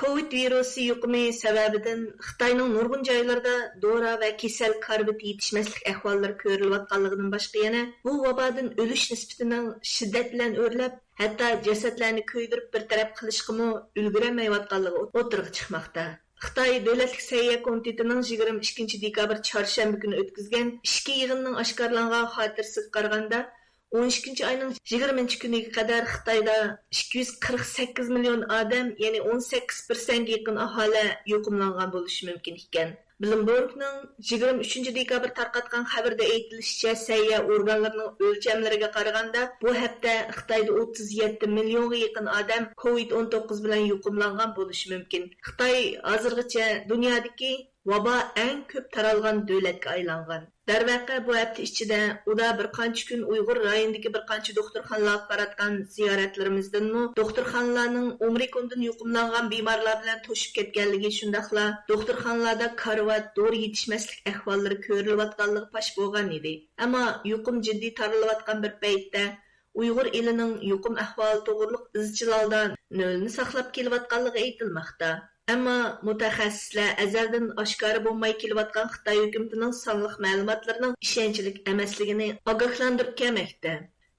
Covid virusi yuqumi sababidan Xitoyning nurg'un joylarida dora va kasal karbit yetishmaslik ahvollari ko'rilayotganligidan boshqa yana bu vabodan o'lish nisbatining shiddat bilan o'rlab, hatto jasadlarni kuydirib bir taraf qilishga ulgurmayotganligi o'tirg'i chiqmoqda. Xitoy Davlatlik Sayyoh komitetining 22 dekabr chorshanba kuni o'tkazgan ishki yig'inining oshkorlangan xotirasiga qaraganda 12 ayning 20 kuniga qadar Xitoyda 248 million odam, ya'ni 18% yaqin aholi yo'qimlangan bo'lishi mumkin ekan. Bloombergning 23 dekabr tarqatgan xabarda aytilishicha, sayyoh organlarining o'lchamlariga qaraganda bu hafta Xitoyda 37 millionga yaqin odam COVID-19 bilan yo'qimlangan bo'lishi mumkin. Xitoy hozirgacha dunyodagi vabo eng ko'p taralgan davlatga aylangan. Darvaqa bu hafta ichida uda bir qancha kun Uyg'ur rayonidagi bir qancha doktorxonalarga baratgan ziyoratlarimizdan doktorxonalarning Omikrondan yuqumlangan bemorlar bilan to'shib ketganligi, shundaqla doktorxonalarda karvat, dori yetishmaslik ahvollari ko'rilayotganligi pash bo'lgan edi. Ammo yuqum jiddiy taralayotgan bir paytda Uyg'ur elining yuqum ahvoli to'g'riliq izchil holda nolni saqlab kelayotganligi aytilmoqda. Ammo mutaxassislar azaldan oshkora bo'lmay kelayotgan Xitoy hukumatining sonliq ma'lumotlarining ishonchlik emasligini ogohlantirib kelmoqda.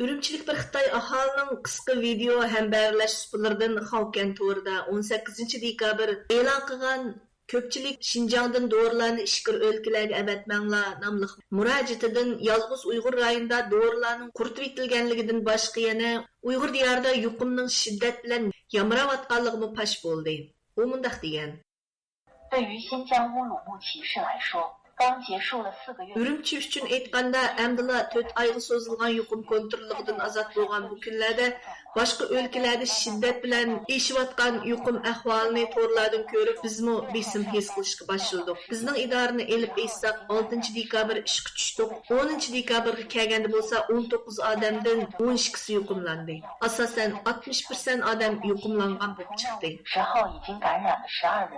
Urumchilik bir Xitoy aholining qisqa video hambarlash suplaridan Xalqan to'rida 18 dekabr e'lon qilgan ko'pchilik Xinjiangdan dorilarni ishqir o'lkalarga avatmanglar nomli murojaatidan yolg'iz Uyg'ur rayonida dorilarning quritib etilganligidan boshqa yana Uyg'ur diyorida yuqumning shiddat bilan yamrayotganligi pash bo'ldi. U mundaq degan. 对于新疆乌鲁木齐市来说，刚结束了4个月。 Urumchi uchun aytganda, amdila 4 oyga so'zilgan yuqum kontrolligidan ozod bo'lgan bu kunlarda boshqa o'lkalarda shiddat bilan eshiyotgan yuqum ahvolini to'rlardan ko'rib, bizmi besim his qilishga boshladik. Bizning idorani elib aytsak, 6 dekabr ishga tushdik. 10 dekabrga kelganda bo'lsa 19 odamdan 12si yuqumlandi. Asosan 60% odam yuqumlangan bo'lib chiqdi. 10号已经感染了12人，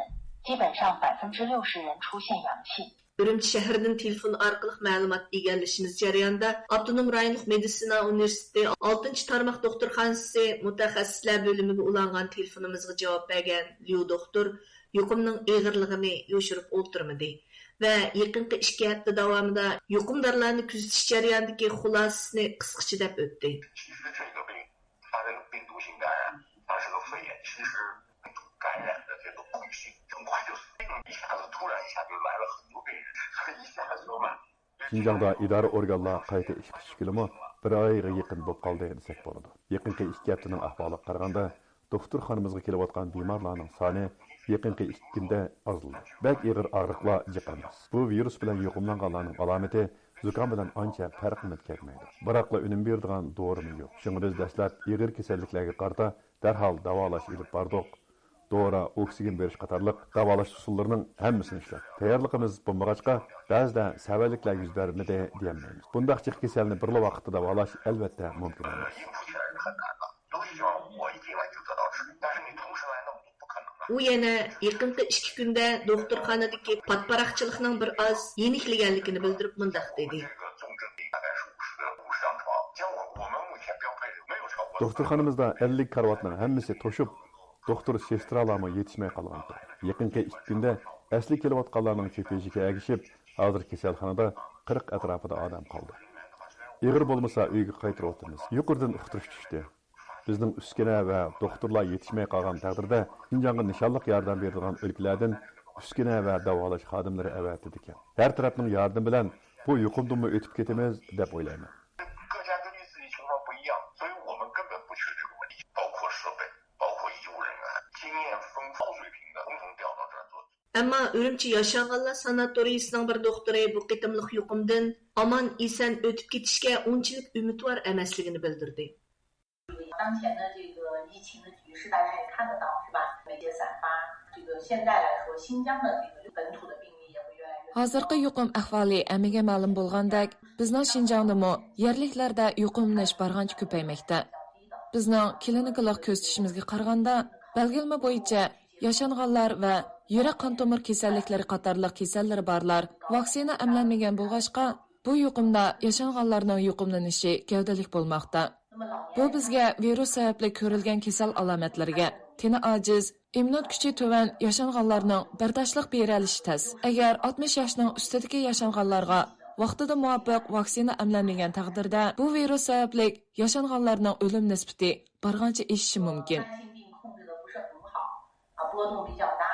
基本上60%人出现阳性。 Urumchi shahridan telefon orqali ma'lumot egallashimiz jarayonida Avtonom rayonlik meditsina universiteti 6-tarmoq doktorxonasi mutaxassislar bo'limiga ulangan telefonimizga javob bergan Liu doktor yuqumning og'irligini yoshirib o'tirmadi va yaqinqi 2 hafta davomida yuqumdorlarni kuzatish jarayonidagi xulosasini qisqacha deb o'tdi. Xinjiangda idora organlar qayta ishga tushgilimi bir oyga yaqin bo'lib qoldi desak bo'ladi. Yaqinqi 2 haftaning ahvoliga qaraganda doktorxonamizga kelayotgan bemorlarning soni yaqinqi 2 kunda ozildi. Bak og'ir og'riqlar jiqamiz. Bu virus bilan yuqumlanganlarning alomati zukam bilan ancha farqlanib ketmaydi. Biroqla unum beradigan dori yo'q. Shunga biz dastlab og'ir kasalliklarga qarata darhol davolash ilib bordik. Dora, oksigen berish qatorliq davolash usullarining hammasini ishlab. Tayyorligimiz bo'lmag'achqa ba'zida savalliklar yuz bermadi deyolmaymiz. Bundaq jiq kasalni bir vaqtda davolash albatta mumkin emas. U yana yaqinqi 2 kunda doktorxonadagi patparaqchilikning bir oz yenikliganligini bildirib mundaq dedi. Doktorxonamizda 50 karvatning hammasi to'shib doktor sestralarga yetishmay qolgan. Yaqinqi 2 kunda asli kelayotganlarning ko'payishiga ergishib, hozir kasalxonada 40 atrofida odam qoldi. Ig'ir bo'lmasa uyga qaytirib o'tamiz. Yuqoridan uqtirish tushdi. Bizning uskuna va doktorlar yetishmay qolgan taqdirda Xinjiangga nishonliq yordam beradigan o'lkalardan uskuna va davolash xodimlari avatdi ekan. Har tarafning yordami bilan bu yuqumdan o'tib ketamiz deb o'ylayman. Ammo Urumchi yashaganlar sanatoriyasining bir doktori bu qitimliq yuqumdan aman esan o'tib ketishga unchalik umidvor emasligini bildirdi. 当前的这个疫情的局势大家也看得到是吧？媒介散发，这个现在来说新疆的这个本土的病例也会越来越 Hozirgi yuqum ahvoli amiga ma'lum bo'lgandek, bizning Xinjiangdami yerliklarda yuqumlanish barg'ancha ko'paymoqda. Bizning klinikalik ko'rsatishimizga qaraganda, belgilama bo'yicha yashanganlar va yurak qon tomir kasalliklari qatorliq kasallar borlar vaksina emlanmagan bo'lg'achqa, bu yuqumda yashanganlarning yuqumlanishi gavdalik bo'lmoqda. Bu bizga virus sababli ko'rilgan kasal alomatlarga, teni ojiz, İmmunit kuchi to'van yashanganlarning bardoshliq bera olishi tez. Agar 60 yoshning ustidagi yashanganlarga vaqtida muvofiq vaksina emlanmagan taqdirda bu virus sababli yashanganlarning o'lim nisbati bargancha eshishi mumkin. 波动比较大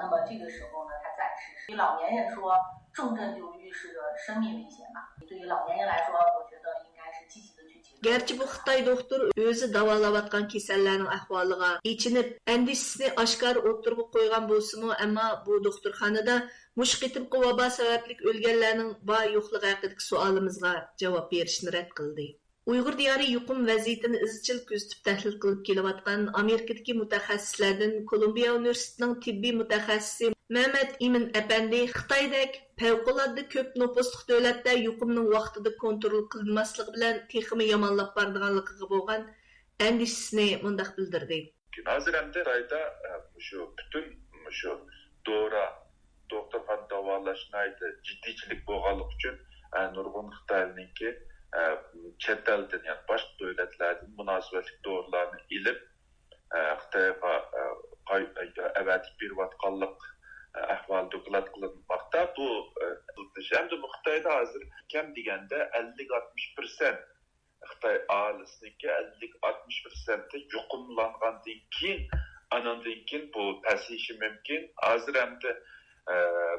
那么这个时候呢，它暂时对老年人说，重症就预示着生命危险嘛。对于老年人来说，我觉得应该是积极的去接受。 Gerçi bu Xitoy doktor o'zi davolayotgan kasallarning ahvoliga ichinib, andishisini oshkor o'tirib qo'ygan bo'lsa-mu, ammo bu doktorxonada mush qitimqi vabo sababli o'lganlarning bor yo'qligi haqidagi savolimizga javob berishni rad qildi. Uyg'ur diyori yuqum vaziyatini izchil kuzatib tahlil qilib kelayotgan Amerikadagi mutaxassislardan Kolumbiya universitetining tibbiy mutaxassisi Mehmet Emin Efendi Xitoydagi favqulodda ko'p nüfusli davlatda yuqumning vaqtida kontrol qilinmasligi bilan texmi yomonlab borganligiga bo'lgan andishisini mundaq bildirdi. Hozir ham Xitoyda shu butun shu dora doktorxona davolashni jiddiychilik bo'lganligi uchun nurg'un Xitoyninki chet eldan yani boshqa davlatlardan munosabatli dorilarni ilib Xitoyga avatib berayotganlik ahvol doklad qilinmoqda. Bu hamda bu Xitoyda hozir kam deganda 50-60% Xitoy aholisiniki 50-60% yuqumlangandan keyin anandan keyin bu pasayishi mumkin. Hozir hamda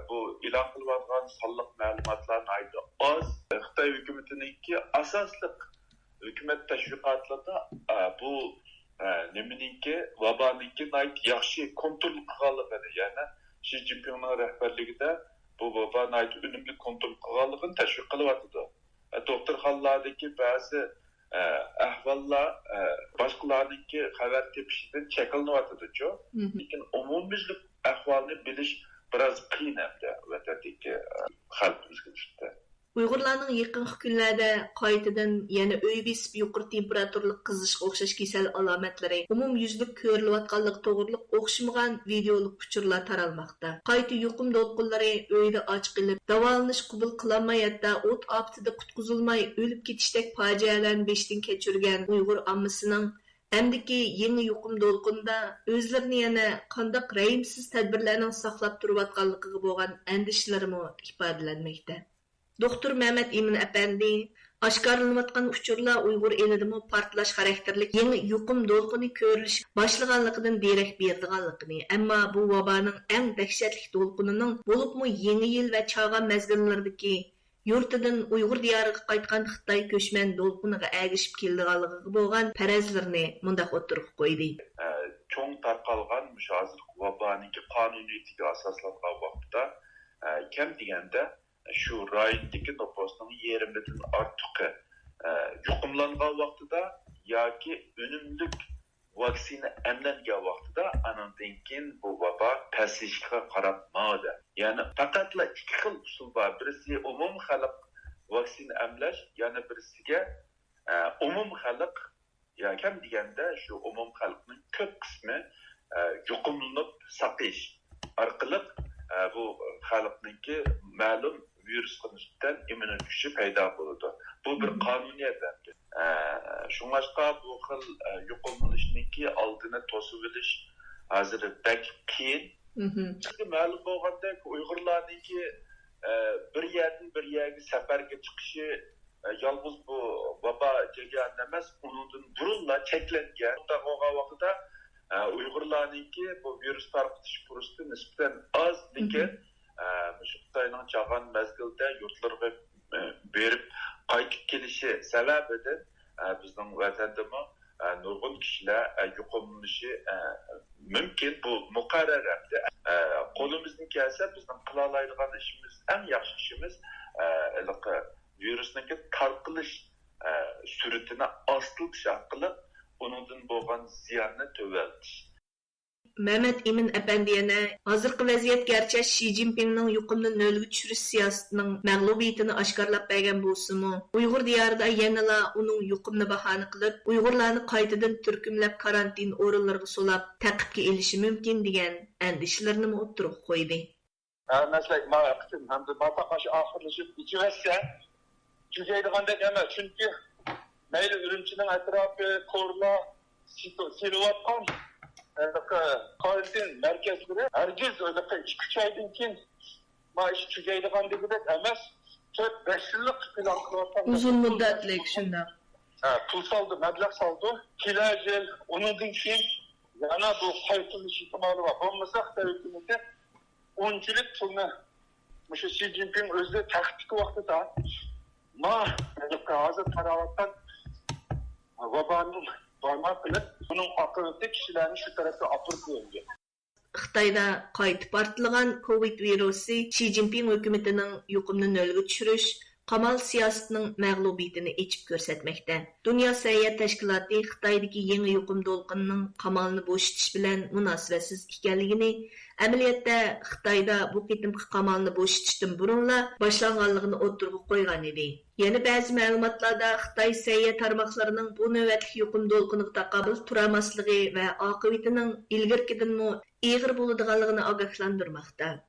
bu e'lon qilingan sonliq ma'lumotlarni aytdi oz. Xitoy hukumatiniki asosliq hukumat tashviqotlarida bu nimaninki vaboninki yaxshi kontrol qilganligini, ya'ni Xi Jinpingning rahbarligida bu vaboni unumli kontrol qilganligini tashviq qilyapti. Doktorxonalardagi ba'zi ahvollar boshqalarningki xabar tepishidan cheklanyapti-ku. Lekin umumyuzlik ahvolni bilish biraz qiyin hamda vatandagi xalqimizga. Uyg'urlarning yaqinqi kunlarda qaytadan yana uy besib yuqori temperaturli qizishga o'xshash kasal alomatlari umumyuzlik ko'rilayotganligi to'g'riliq o'xshamagan videolik uchurlar taralmoqda. Qayta yuqum to'lqinlari uyda och qilib, davolanish qabul qilinmay hatto o't oftida qutqizilmay o'lib ketishdak fojialarni beshdan kechirgan Uyg'ur ommasining Әмдікі еңі юқым долқында өзлеріні яна қандақ рәйімсіз тәдбірлерінің сақлап тұрыватқанлығы болған әндішілерімі ifadələnməkdə. Doktor Mehmet Emin Efendi, aşkarlanıvatqan uçurla Uyghur elidimi partlaş xarakterlik yeni yuqum dolqını körülüş başlığanlıqıdan derek berdiğanlıqını, amma bu vabanın ən dəhşətlik dolqınının bolupmu yeni yıl və çağan məzgillərdəki yurtidan Uyghur diyarıga qaytqan Xitoy көчмән dolqiniga әгішіп keldiğanlığı bolğan pərəzlərini mundaq oturuq qoydu. Çoğun tarqalğan hozir vabanınki qonuniyatiga asoslangan vaqtda kam deganda shu rayondagi nüfusning yarimidan ortiqi yuqumlangan vaqtida yoki unumlik vaksina emlangan vaqtida anandan keyin bu vabo pasishga qarab mavda. Ya'ni faqatla ikki xil usul bor. Birisi umum xalq vaksina emlash, yana birisiga umum xalq ya kam deganda shu umum xalqning ko'p qismi yuqumlanib saqlash orqali bu xalqningki ma'lum virusga nisbatan immunitet kuchi paydo bo'ladi. Bu bir qonuniyat. Shunga bu xil yuqumlanishninki oldini to'sib olish hozir bak qiyin. Ma'lum bo'lgandek Uyg'urlarninki bir yerdan bir yerga safarga chiqishi yolg'iz bu vabo degan emas, undan burunla cheklangan. Bo'lgan vaqtda Uyg'urlarninki bu virus tarqatish fursati nisbatan oz, lekin Xitoyning chag'an mazgilda yurtlarga berib qaytib kelishi sababidan bizning vatandami nurg'un kishilar yuqumlanishi mumkin. Bu muqarrar. Qo'limizdan kelsa bizning qila oladigan ishimiz, eng yaxshi ishimiz virusning tarqalish sur'atini ostirilish orqali uningdan bo'lgan ziyonni to'valtish. Mehmet Emin Efendi yana hozirgi vaziyat garchi Xi Jinpingning yuqumni nolga tushirish siyosatining mag'lubiyatini oshkorlab bergan bo'lsa-mu, Uyg'ur diyorida yanala uning yuqumni bahona qilib, Uyg'urlarni qaytadan turkumlab karantin o'rinlariga solab taqibga elishi mumkin degan andishlarini o'tirib qo'ydi. Mesela mağazatin hem de batakaşı ahırlaşıp içiverse tükeydiğinde emas. Çünkü meyli ürümçinin etrafı koruma siluvatkan karantin merkezleri herkes öyle 2-3 aydan keyin maaş tugaydigan degidek emas 4-5 yıllık plan kılıp Uzun müddetlik şunda. Pul saldı, meblag saldı. Kiler yıl, onun keyin yana bu qaytılış ihtimali var. Olmasak da hükümeti 10-yıllık pulni Xi Jinping özü taktik vaqtida hozir taravatdan vabanın barmak qilib, bunun aqibati kishilarni shu tarafga olib qo'ygan. Xitoyda qaytib ortilgan COVID virusi Xi Jinping hukumatining yuqumni nolga tushirish, qamal siyosatining mag'lubiyatini echib ko'rsatmoqda. Dunyo sayohat tashkiloti Xitoydagi yangi yuqum to'lqinining qamalni bo'shitish bilan munosabatsiz ekanligini, amaliyotda Xitoyda bu qitimqi qamalni bo'shitishdan burunla boshlanganligini o'ttirib qo'ygan edi. Yana ba'zi ma'lumotlarda Xitoy sayohat tarmoqlarining bu navbatli yuqum to'lqiniga taqobil turamasligi va oqibatining ilgirkidanmi ig'ir bo'ladiganligini ogohlantirmoqda.